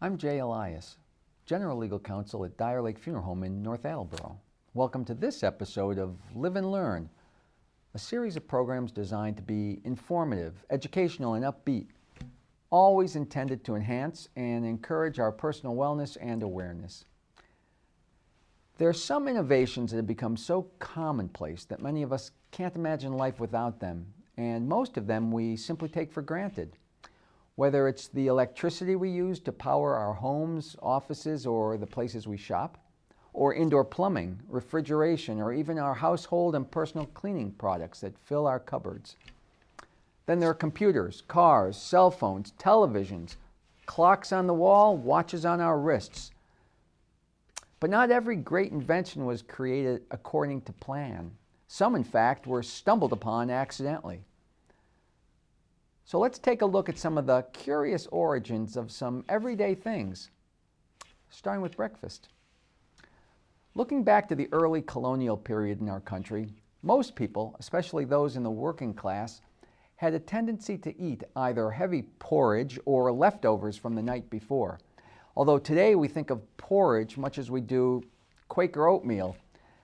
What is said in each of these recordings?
I'm Jay Elias, General Legal Counsel at Dyer-Lake Funeral Home in North Attleboro. Welcome to this episode of Live and Learn, a series of programs designed to be informative, educational, and upbeat, always intended to enhance and encourage our personal wellness and awareness. There are some innovations that have become so commonplace that many of us can't imagine life without them, and most of them we simply take for granted. Whether it's the electricity we use to power our homes, offices, or the places we shop, or indoor plumbing, refrigeration, or even our household and personal cleaning products that fill our cupboards. Then there are computers, cars, cell phones, televisions, clocks on the wall, watches on our wrists. But not every great invention was created according to plan. Some, in fact, were stumbled upon accidentally. So let's take a look at some of the curious origins of some everyday things, starting with breakfast. Looking back to the early colonial period in our country, most people, especially those in the working class, had a tendency to eat either heavy porridge or leftovers from the night before. Although today we think of porridge much as we do Quaker oatmeal,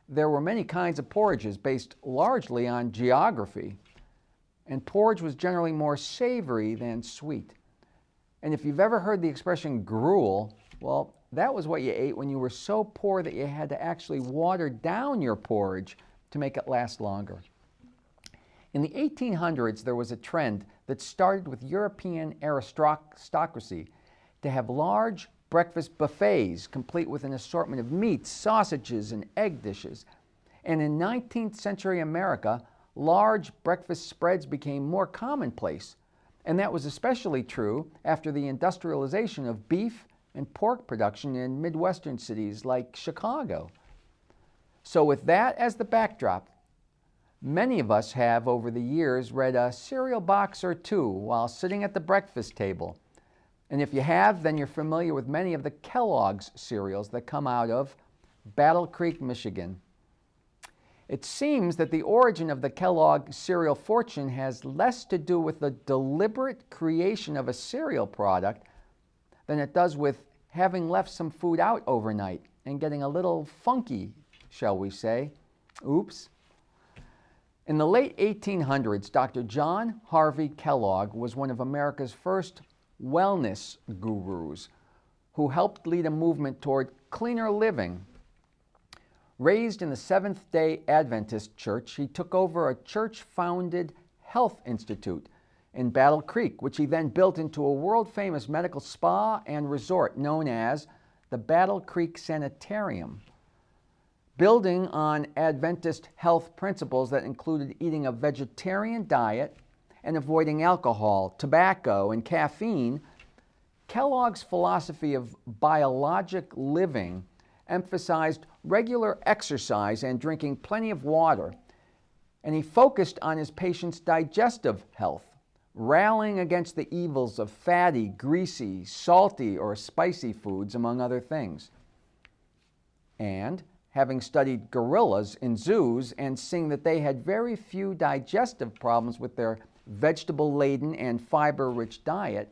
there were many kinds of porridges based largely on geography. And porridge was generally more savory than sweet. And if you've ever heard the expression gruel, well, that was what you ate when you were so poor that you had to actually water down your porridge to make it last longer. In the 1800s, there was a trend that started with European aristocracy to have large breakfast buffets complete with an assortment of meats, sausages, and egg dishes. And in 19th century America, large breakfast spreads became more commonplace, and that was especially true after the industrialization of beef and pork production in Midwestern cities like Chicago. So with that as the backdrop, many of us have over the years read a cereal box or two while sitting at the breakfast table. And if you have, then you're familiar with many of the Kellogg's cereals that come out of Battle Creek, Michigan. It seems that the origin of the Kellogg cereal fortune has less to do with the deliberate creation of a cereal product than it does with having left some food out overnight and getting a little funky, shall we say. Oops. In the late 1800s, Dr. John Harvey Kellogg was one of America's first wellness gurus who helped lead a movement toward cleaner living. Raised in the Seventh-day Adventist Church, he took over a church-founded health institute in Battle Creek, which he then built into a world-famous medical spa and resort known as the Battle Creek Sanitarium. Building on Adventist health principles that included eating a vegetarian diet and avoiding alcohol, tobacco, and caffeine, Kellogg's philosophy of biologic living emphasized regular exercise and drinking plenty of water, and he focused on his patients' digestive health, rallying against the evils of fatty, greasy, salty, or spicy foods, among other things. And having studied gorillas in zoos and seeing that they had very few digestive problems with their vegetable-laden and fiber-rich diet,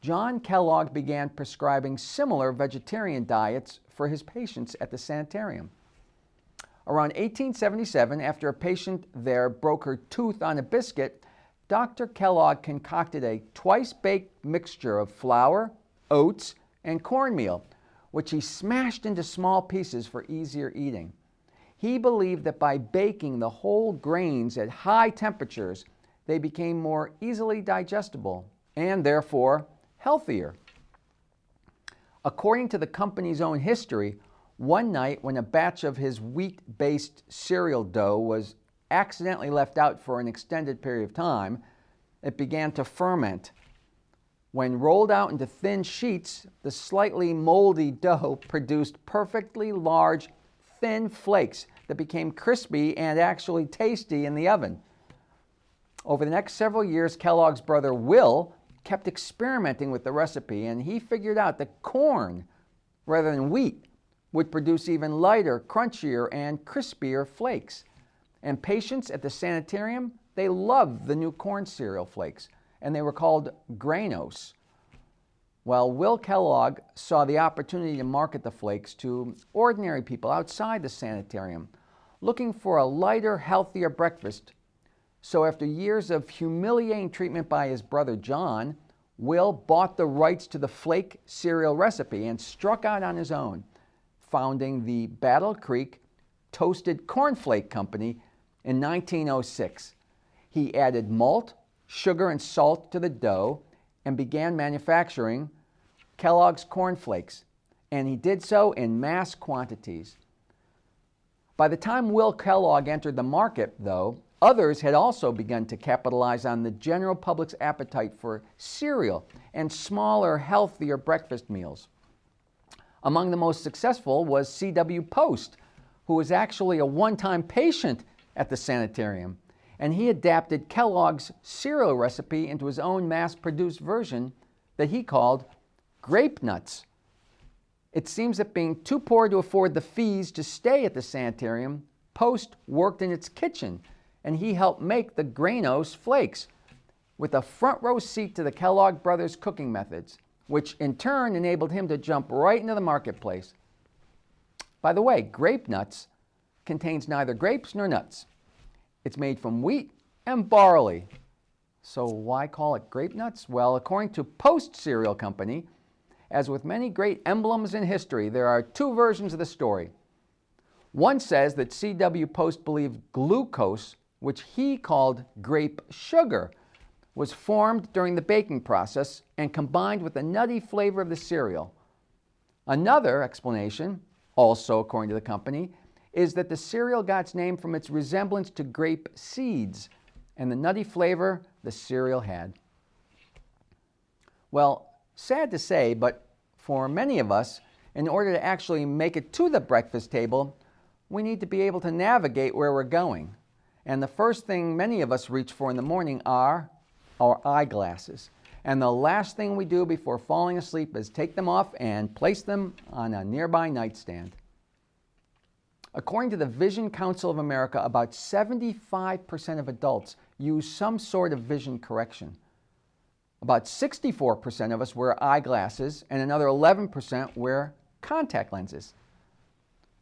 John Kellogg began prescribing similar vegetarian diets for his patients at the sanitarium. Around 1877, after a patient there broke her tooth on a biscuit, Dr. Kellogg concocted a twice-baked mixture of flour, oats, and cornmeal, which he smashed into small pieces for easier eating. He believed that by baking the whole grains at high temperatures, they became more easily digestible and therefore healthier. According to the company's own history, one night when a batch of his wheat-based cereal dough was accidentally left out for an extended period of time, it began to ferment. When rolled out into thin sheets, the slightly moldy dough produced perfectly large, thin flakes that became crispy and actually tasty in the oven. Over the next several years, Kellogg's brother Will kept experimenting with the recipe, and he figured out that corn, rather than wheat, would produce even lighter, crunchier, and crispier flakes. And patients at the sanitarium, they loved the new corn cereal flakes, and they were called Granos. Well, Will Kellogg saw the opportunity to market the flakes to ordinary people outside the sanitarium, looking for a lighter, healthier breakfast. So after years of humiliating treatment by his brother John, Will bought the rights to the flake cereal recipe and struck out on his own, founding the Battle Creek Toasted Cornflake Company in 1906. He added malt, sugar, and salt to the dough and began manufacturing Kellogg's Corn Flakes, and he did so in mass quantities. By the time Will Kellogg entered the market, though, others had also begun to capitalize on the general public's appetite for cereal and smaller, healthier breakfast meals. Among the most successful was C.W. Post, who was actually a one-time patient at the sanitarium, and he adapted Kellogg's cereal recipe into his own mass-produced version that he called Grape Nuts. It seems that being too poor to afford the fees to stay at the sanitarium, Post worked in its kitchen, and he helped make the Granos flakes, with a front-row seat to the Kellogg brothers' cooking methods, which in turn enabled him to jump right into the marketplace. By the way, Grape Nuts contains neither grapes nor nuts. It's made from wheat and barley. So why call it Grape Nuts? Well, according to Post Cereal Company, as with many great emblems in history, there are two versions of the story. One says that C.W. Post believed glucose, which he called grape sugar, was formed during the baking process and combined with the nutty flavor of the cereal. Another explanation, also according to the company, is that the cereal got its name from its resemblance to grape seeds and the nutty flavor the cereal had. Well, sad to say, but for many of us, in order to actually make it to the breakfast table, we need to be able to navigate where we're going. And the first thing many of us reach for in the morning are our eyeglasses. And the last thing we do before falling asleep is take them off and place them on a nearby nightstand. According to the Vision Council of America, about 75% of adults use some sort of vision correction. About 64% of us wear eyeglasses, and another 11% wear contact lenses.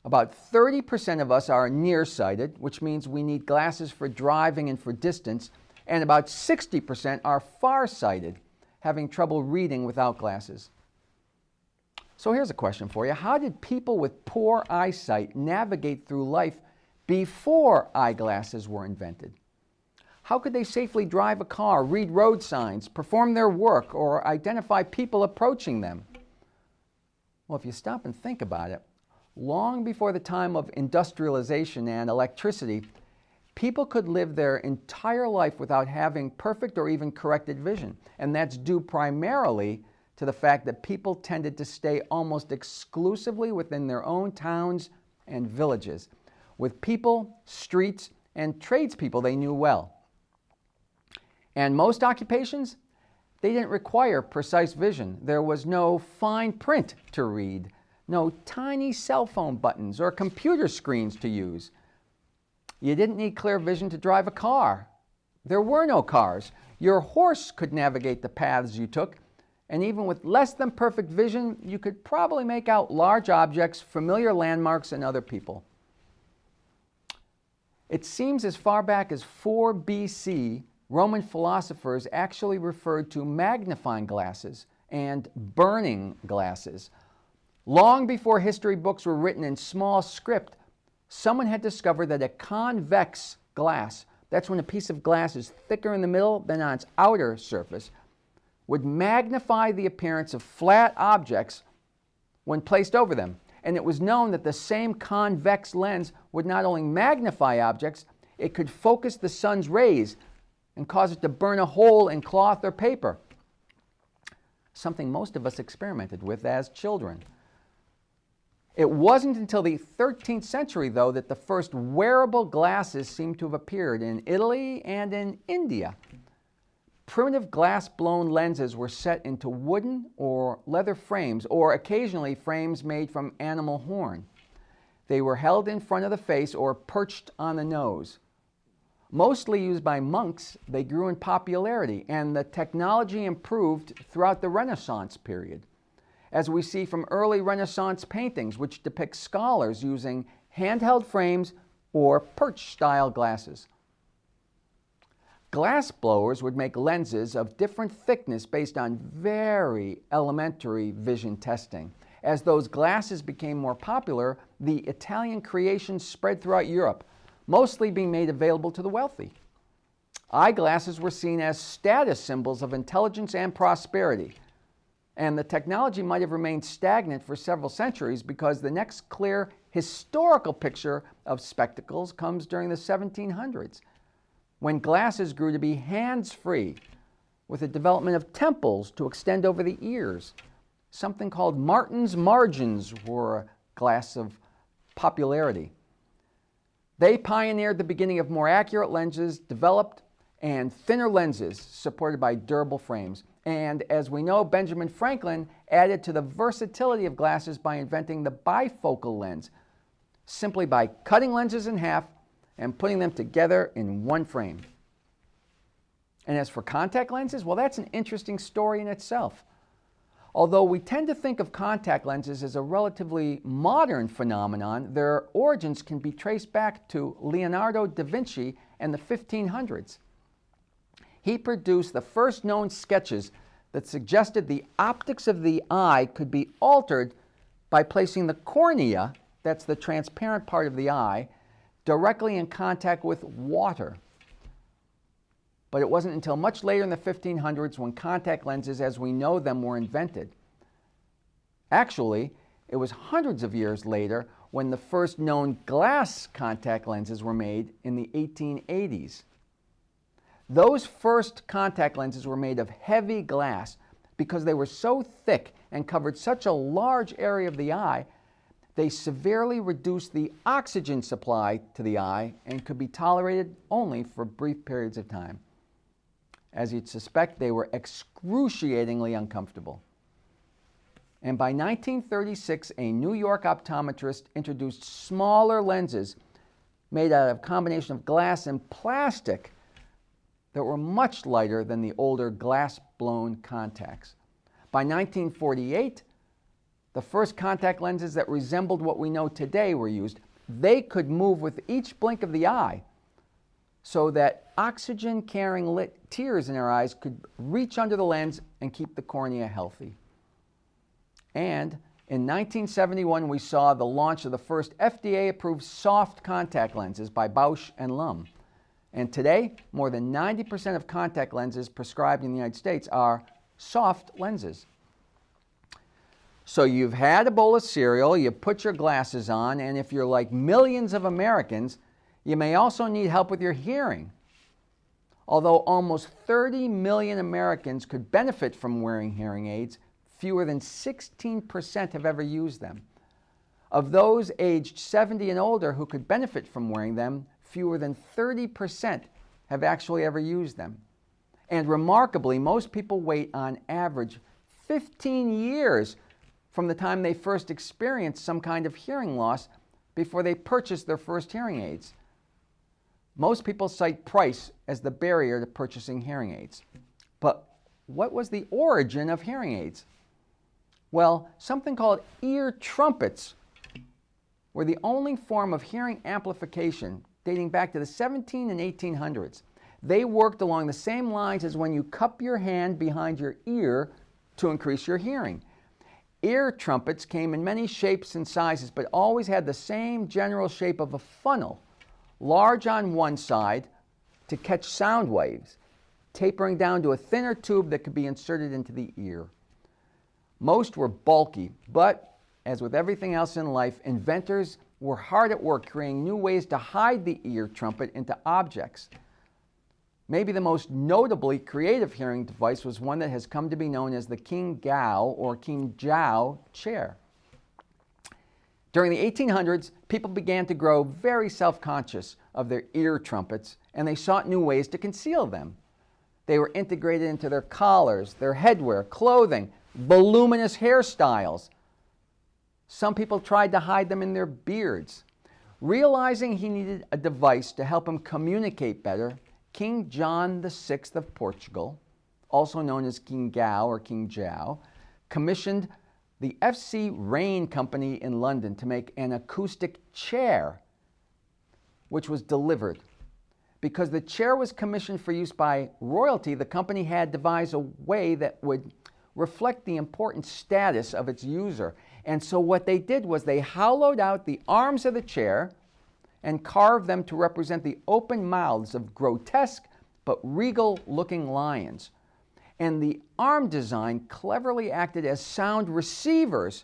About 30% of us are nearsighted, which means we need glasses for driving and for distance, and about 60% are farsighted, having trouble reading without glasses. So here's a question for you. How did people with poor eyesight navigate through life before eyeglasses were invented? How could they safely drive a car, read road signs, perform their work, or identify people approaching them? Well, if you stop and think about it, long before the time of industrialization and electricity, people could live their entire life without having perfect or even corrected vision. And that's due primarily to the fact that people tended to stay almost exclusively within their own towns and villages, with people, streets, and tradespeople they knew well. And most occupations, they didn't require precise vision. There was no fine print to read, no tiny cell phone buttons or computer screens to use. You didn't need clear vision to drive a car. There were no cars. Your horse could navigate the paths you took, and even with less than perfect vision, you could probably make out large objects, familiar landmarks, and other people. It seems as far back as 4 BC, Roman philosophers actually referred to magnifying glasses and burning glasses. Long before history books were written in small script, someone had discovered that a convex glass, that's when a piece of glass is thicker in the middle than on its outer surface, would magnify the appearance of flat objects when placed over them. And it was known that the same convex lens would not only magnify objects, it could focus the sun's rays and cause it to burn a hole in cloth or paper, something most of us experimented with as children. It wasn't until the 13th century, though, that the first wearable glasses seemed to have appeared in Italy and in India. Primitive glass-blown lenses were set into wooden or leather frames, or occasionally frames made from animal horn. They were held in front of the face or perched on the nose. Mostly used by monks, they grew in popularity, and the technology improved throughout the Renaissance period, as we see from early Renaissance paintings, which depict scholars using handheld frames or perch-style glasses. Glass blowers would make lenses of different thickness based on very elementary vision testing. As those glasses became more popular, the Italian creations spread throughout Europe, mostly being made available to the wealthy. Eyeglasses were seen as status symbols of intelligence and prosperity, and the technology might have remained stagnant for several centuries because the next clear historical picture of spectacles comes during the 1700s, when glasses grew to be hands-free, with the development of temples to extend over the ears. Something called Martin's margins were a glass of popularity. They pioneered the beginning of more accurate lenses, developed and thinner lenses supported by durable frames. And as we know, Benjamin Franklin added to the versatility of glasses by inventing the bifocal lens, simply by cutting lenses in half and putting them together in one frame. And as for contact lenses, well, that's an interesting story in itself. Although we tend to think of contact lenses as a relatively modern phenomenon, their origins can be traced back to Leonardo da Vinci and the 1500s. He produced the first known sketches that suggested the optics of the eye could be altered by placing the cornea, that's the transparent part of the eye, directly in contact with water. But it wasn't until much later in the 1500s when contact lenses as we know them were invented. Actually, it was hundreds of years later when the first known glass contact lenses were made in the 1880s. Those first contact lenses were made of heavy glass because they were so thick and covered such a large area of the eye, they severely reduced the oxygen supply to the eye and could be tolerated only for brief periods of time. As you'd suspect, they were excruciatingly uncomfortable. And by 1936, a New York optometrist introduced smaller lenses made out of a combination of glass and plastic that were much lighter than the older glass-blown contacts. By 1948, the first contact lenses that resembled what we know today were used. They could move with each blink of the eye so that oxygen-carrying tears in our eyes could reach under the lens and keep the cornea healthy. And in 1971, we saw the launch of the first FDA-approved soft contact lenses by Bausch and Lomb. And today, more than 90% of contact lenses prescribed in the United States are soft lenses. So you've had a bowl of cereal, you put your glasses on, and if you're like millions of Americans, you may also need help with your hearing. Although almost 30 million Americans could benefit from wearing hearing aids, fewer than 16% have ever used them. Of those aged 70 and older who could benefit from wearing them, fewer than 30% have actually ever used them. And remarkably, most people wait on average 15 years from the time they first experience some kind of hearing loss before they purchase their first hearing aids. Most people cite price as the barrier to purchasing hearing aids. But what was the origin of hearing aids? Well, something called ear trumpets were the only form of hearing amplification dating back to the 17 and 1800s. They worked along the same lines as when you cup your hand behind your ear to increase your hearing. Ear trumpets came in many shapes and sizes, but always had the same general shape of a funnel, large on one side to catch sound waves, tapering down to a thinner tube that could be inserted into the ear. Most were bulky, but as with everything else in life, inventors were hard at work creating new ways to hide the ear trumpet into objects. Maybe the most notably creative hearing device was one that has come to be known as the King Gao or King Jiao chair. During the 1800s, people began to grow very self-conscious of their ear trumpets, and they sought new ways to conceal them. They were integrated into their collars, their headwear, clothing, voluminous hairstyles. Some people tried to hide them in their beards. Realizing he needed a device to help him communicate better, King John VI of Portugal, also known as King Gao or King Zhao, commissioned the F.C. Rain Company in London to make an acoustic chair, which was delivered. Because the chair was commissioned for use by royalty, the company had devised a way that would reflect the important status of its user. And so what they did was they hollowed out the arms of the chair and carved them to represent the open mouths of grotesque but regal-looking lions. And the arm design cleverly acted as sound receivers,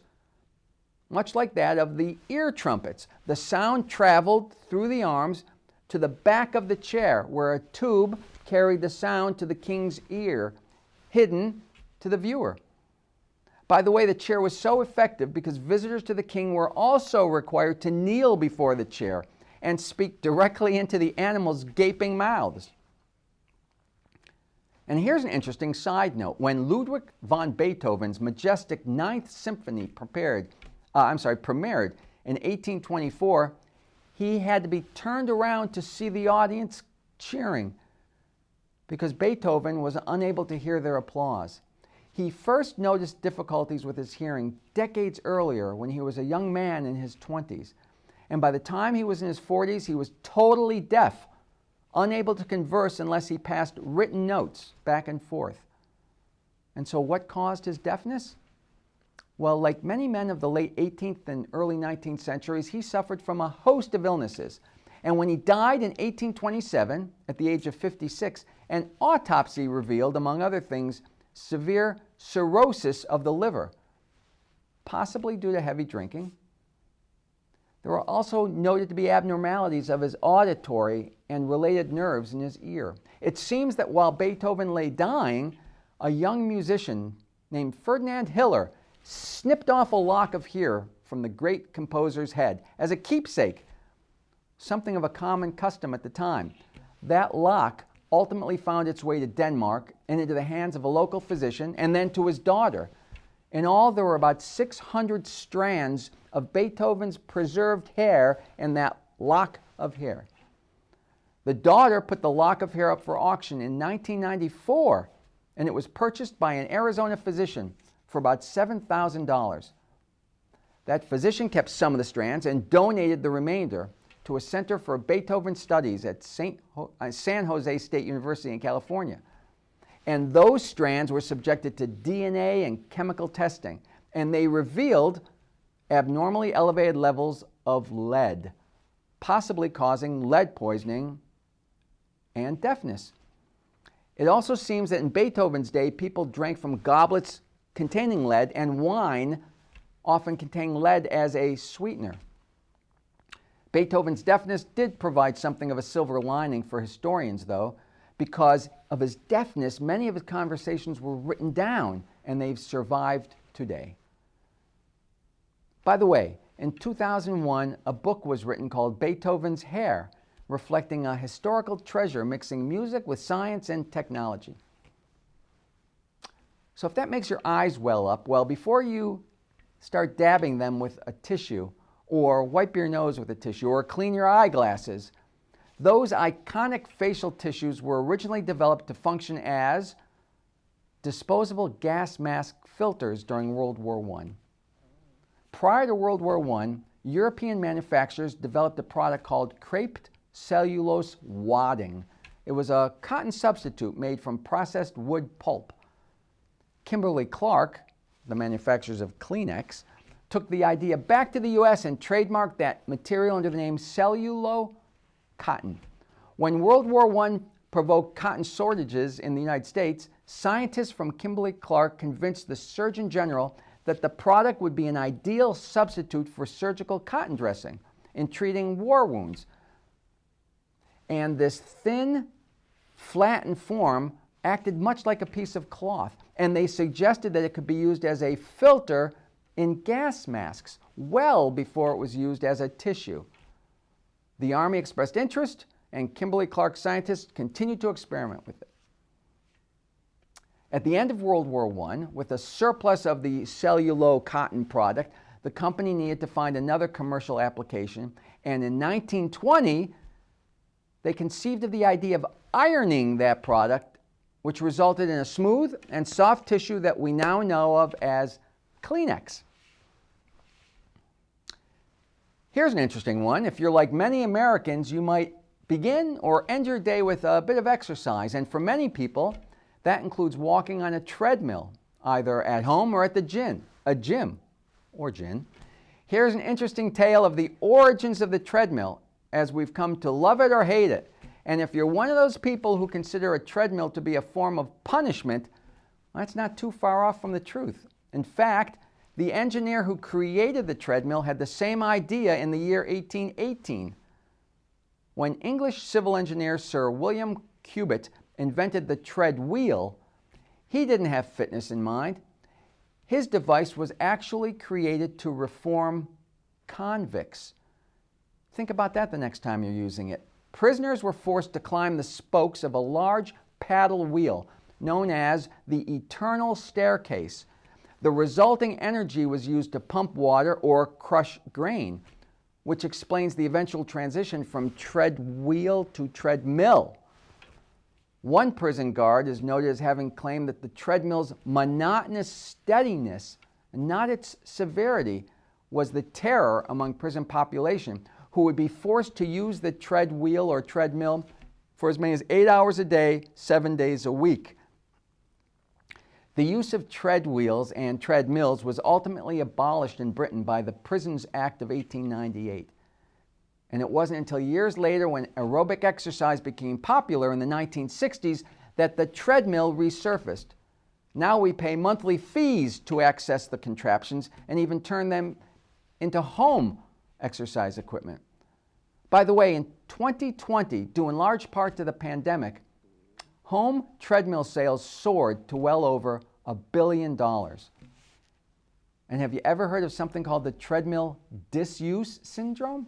much like that of the ear trumpets. The sound traveled through the arms to the back of the chair, where a tube carried the sound to the king's ear, hidden to the viewer. By the way, the chair was so effective because visitors to the king were also required to kneel before the chair and speak directly into the animals' gaping mouths. And here's an interesting side note. When Ludwig van Beethoven's majestic Ninth Symphony premiered in 1824, he had to be turned around to see the audience cheering because Beethoven was unable to hear their applause. He first noticed difficulties with his hearing decades earlier when he was a young man in his 20s. And by the time he was in his 40s, he was totally deaf, unable to converse unless he passed written notes back and forth. And so what caused his deafness? Well, like many men of the late 18th and early 19th centuries, he suffered from a host of illnesses. And when he died in 1827, at the age of 56, an autopsy revealed, among other things, severe cirrhosis of the liver, possibly due to heavy drinking. There were also noted to be abnormalities of his auditory and related nerves in his ear. It seems that while Beethoven lay dying, a young musician named Ferdinand Hiller snipped off a lock of hair from the great composer's head as a keepsake, something of a common custom at the time. That lock ultimately found its way to Denmark and into the hands of a local physician and then to his daughter. In all, there were about 600 strands of Beethoven's preserved hair in that lock of hair. The daughter put the lock of hair up for auction in 1994, and it was purchased by an Arizona physician for about $7,000. That physician kept some of the strands and donated the remainder to a Center for Beethoven Studies at San Jose State University in California. And those strands were subjected to DNA and chemical testing, and they revealed abnormally elevated levels of lead, possibly causing lead poisoning and deafness. It also seems that in Beethoven's day, people drank from goblets containing lead, and wine often containing lead as a sweetener. Beethoven's deafness did provide something of a silver lining for historians, though. Because of his deafness, many of his conversations were written down, and they've survived today. By the way, in 2001, a book was written called Beethoven's Hair, reflecting a historical treasure mixing music with science and technology. So if that makes your eyes well up, well, before you start dabbing them with a tissue, or wipe your nose with a tissue, or clean your eyeglasses, those iconic facial tissues were originally developed to function as disposable gas mask filters during World War I. Prior to World War I, European manufacturers developed a product called creped cellulose wadding. It was a cotton substitute made from processed wood pulp. Kimberly-Clark, the manufacturers of Kleenex, took the idea back to the U.S. and trademarked that material under the name Cellulo cotton. When World War I provoked cotton shortages in the United States, scientists from Kimberly-Clark convinced the Surgeon General that the product would be an ideal substitute for surgical cotton dressing in treating war wounds. And this thin, flattened form acted much like a piece of cloth, and they suggested that it could be used as a filter in gas masks well before it was used as a tissue. The Army expressed interest, and Kimberly-Clark scientists continued to experiment with it. At the end of World War I, with a surplus of the cellulo cotton product, the company needed to find another commercial application, and in 1920, they conceived of the idea of ironing that product, which resulted in a smooth and soft tissue that we now know of as Kleenex. Here's an interesting one. If you're like many Americans, you might begin or end your day with a bit of exercise, and for many people, that includes walking on a treadmill, either at home or at the gym. Here's an interesting tale of the origins of the treadmill, as we've come to love it or hate it. And if you're one of those people who consider a treadmill to be a form of punishment, that's not too far off from the truth. In fact, the engineer who created the treadmill had the same idea in the year 1818. When English civil engineer Sir William Cubitt invented the treadwheel, he didn't have fitness in mind. His device was actually created to reform convicts. Think about that the next time you're using it. Prisoners were forced to climb the spokes of a large paddle wheel known as the eternal staircase. The resulting energy was used to pump water or crush grain, which explains the eventual transition from treadwheel to treadmill. One prison guard is noted as having claimed that the treadmill's monotonous steadiness, not its severity, was the terror among prison population, who would be forced to use the treadwheel or treadmill for as many as 8 hours a day, 7 days a week. The use of treadwheels and treadmills was ultimately abolished in Britain by the Prisons Act of 1898. And it wasn't until years later, when aerobic exercise became popular in the 1960s, that the treadmill resurfaced. Now we pay monthly fees to access the contraptions and even turn them into home exercise equipment. By the way, in 2020, due in large part to the pandemic, home treadmill sales soared to well over $1 billion. And have you ever heard of something called the treadmill disuse syndrome?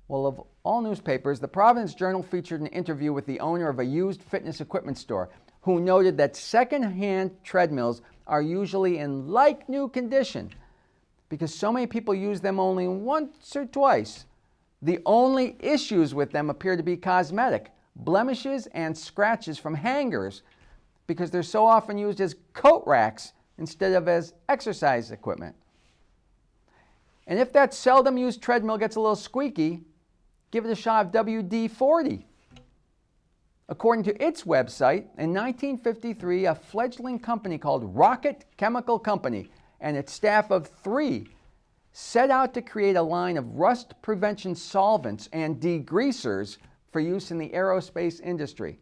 Well, of all newspapers, the Providence Journal featured an interview with the owner of a used fitness equipment store, who noted that second-hand treadmills are usually in like-new condition because so many people use them only once or twice. The only issues with them appear to be cosmetic, blemishes and scratches from hangers, because they're so often used as coat racks instead of as exercise equipment. And if that seldom used treadmill gets a little squeaky, give it a shot of WD-40. According to its website, in 1953, a fledgling company called Rocket Chemical Company and its staff of 3 set out to create a line of rust prevention solvents and degreasers for use in the aerospace industry.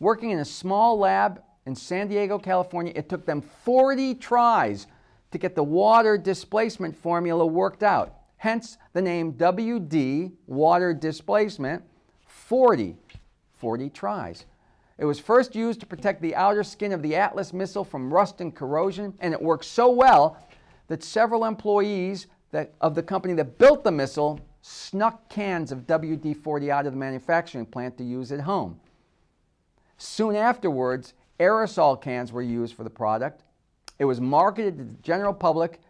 Working in a small lab in San Diego, California, it took them 40 tries to get the water displacement formula worked out. Hence the name WD, water displacement, 40 tries. It was first used to protect the outer skin of the Atlas missile from rust and corrosion, and it worked so well that several employees of the company that built the missile snuck cans of WD-40 out of the manufacturing plant to use at home. Soon afterwards, aerosol cans were used for the product. It was marketed to the general public,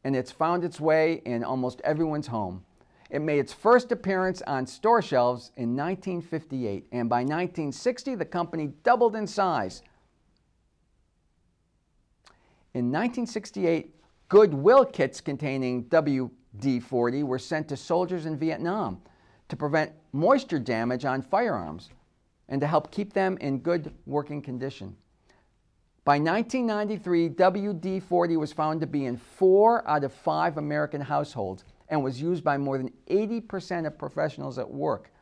and it's found its way in almost everyone's home. It made its first appearance on store shelves in 1958, and by 1960, the company doubled in size. In 1968, Goodwill kits containing WD-40 were sent to soldiers in Vietnam to prevent moisture damage on firearms and to help keep them in good working condition. By 1993, WD-40 was found to be in 4 out of 5 American households and was used by more than 80% of professionals at work.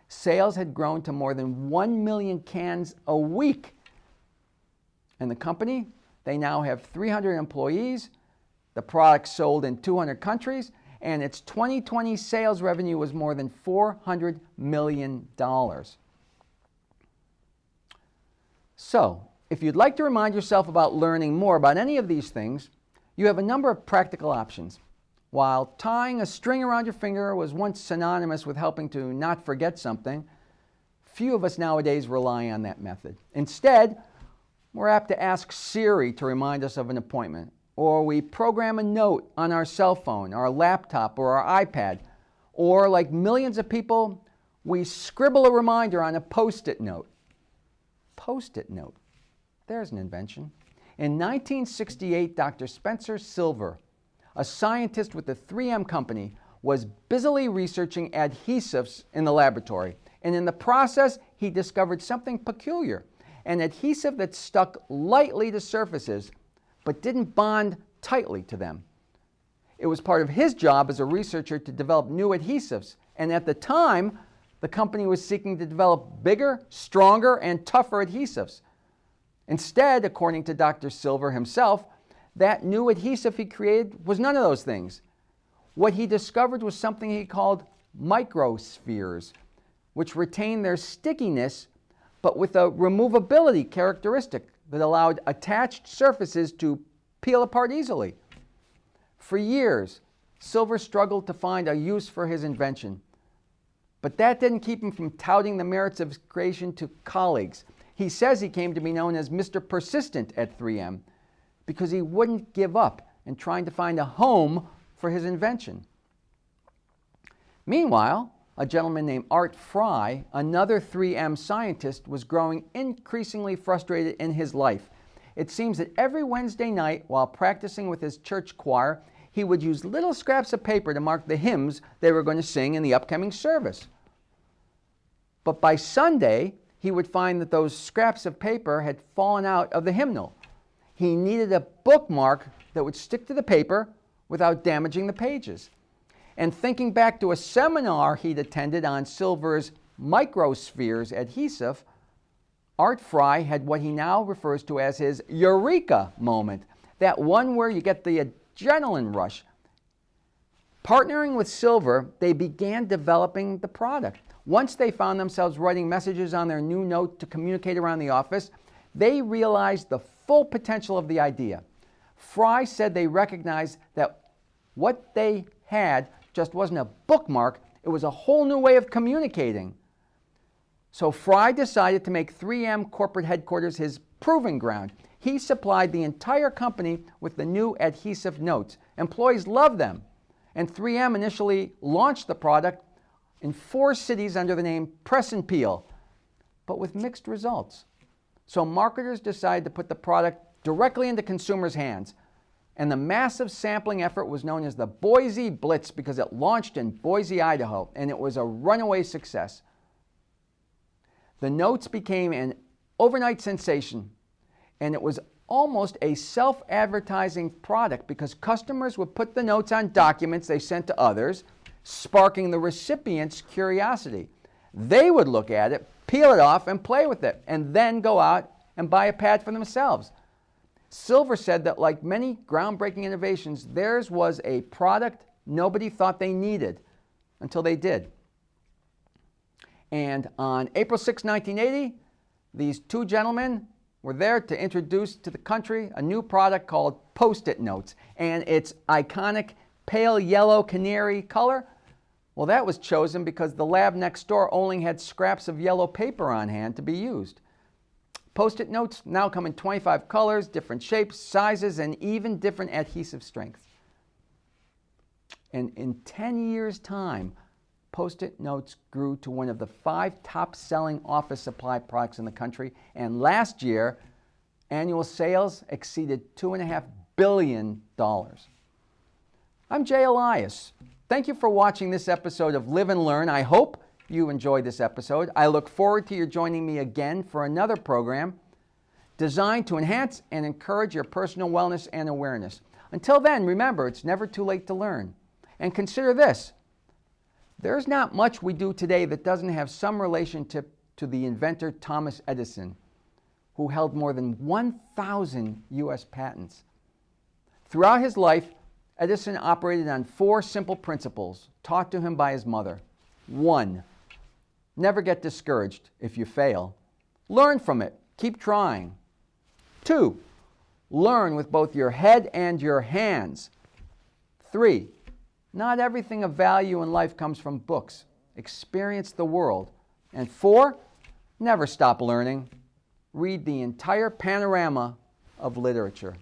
Sales had grown to more than 1 million cans a week. And the company, they now have 300 employees. The product sold in 200 countries, and its 2020 sales revenue was more than $400 million. So, if you'd like to remind yourself about learning more about any of these things, you have a number of practical options. While tying a string around your finger was once synonymous with helping to not forget something, few of us nowadays rely on that method. Instead, we're apt to ask Siri to remind us of an appointment. or we program a note on our cell phone, our laptop, or our iPad, or like millions of people, we scribble a reminder on a Postit note. Postit note. There's an invention. In 1968, Dr. Spencer Silver, a scientist with the 3M company, was busily researching adhesives in the laboratory. And in the process, he discovered something peculiar, an adhesive that stuck lightly to surfaces, but didn't bond tightly to them. It was part of his job as a researcher to develop new adhesives. And at the time, the company was seeking to develop bigger, stronger, and tougher adhesives. Instead, according to Dr. Silver himself, that new adhesive he created was none of those things. What he discovered was something he called microspheres, which retain their stickiness, but with a removability characteristic that allowed attached surfaces to peel apart easily. For years, Silver struggled to find a use for his invention. But that didn't keep him from touting the merits of his creation to colleagues. He says he came to be known as Mr. Persistent at 3M because he wouldn't give up in trying to find a home for his invention. Meanwhile, a gentleman named Art Fry, another 3M scientist, was growing increasingly frustrated in his life. It seems that every Wednesday night, while practicing with his church choir, he would use little scraps of paper to mark the hymns they were going to sing in the upcoming service. But by Sunday, he would find that those scraps of paper had fallen out of the hymnal. He needed a bookmark that would stick to the paper without damaging the pages. And thinking back to a seminar he'd attended on Silver's microspheres adhesive, Art Fry had what he now refers to as his eureka moment, that one where you get the adrenaline rush. Partnering with Silver, they began developing the product. Once they found themselves writing messages on their new note to communicate around the office, they realized the full potential of the idea. Fry said they recognized that what they had just wasn't a bookmark, it was a whole new way of communicating. So Fry decided to make 3M corporate headquarters his proving ground. He supplied the entire company with the new adhesive notes. Employees loved them. And 3M initially launched the product in 4 cities under the name Press and Peel, but with mixed results. So marketers decided to put the product directly into consumers' hands. And the massive sampling effort was known as the Boise Blitz because it launched in Boise, Idaho, and it was a runaway success. The notes became an overnight sensation, and it was almost a self-advertising product because customers would put the notes on documents they sent to others, sparking the recipient's curiosity. They would look at it, peel it off, and play with it, and then go out and buy a pad for themselves. Silver said that like many groundbreaking innovations, theirs was a product nobody thought they needed until they did. And on April 6, 1980, these 2 gentlemen were there to introduce to the country a new product called Postit Notes. And its iconic pale yellow canary color, well, that was chosen because the lab next door only had scraps of yellow paper on hand to be used. Postit Notes now come in 25 colors, different shapes, sizes, and even different adhesive strengths. And in 10 years' time, Postit Notes grew to one of the 5 top-selling office supply products in the country, and last year, annual sales exceeded $2.5 billion. I'm Jay Elias. Thank you for watching this episode of Live and Learn. I hope you enjoyed this episode. I look forward to your joining me again for another program designed to enhance and encourage your personal wellness and awareness. Until then, remember, it's never too late to learn. And consider this. There's not much we do today that doesn't have some relationship to the inventor Thomas Edison, who held more than 1,000 U.S. patents. Throughout his life, Edison operated on 4 simple principles taught to him by his mother. 1, never get discouraged if you fail. Learn from it. Keep trying. 2, learn with both your head and your hands. 3, not everything of value in life comes from books. Experience the world. And 4, never stop learning. Read the entire panorama of literature.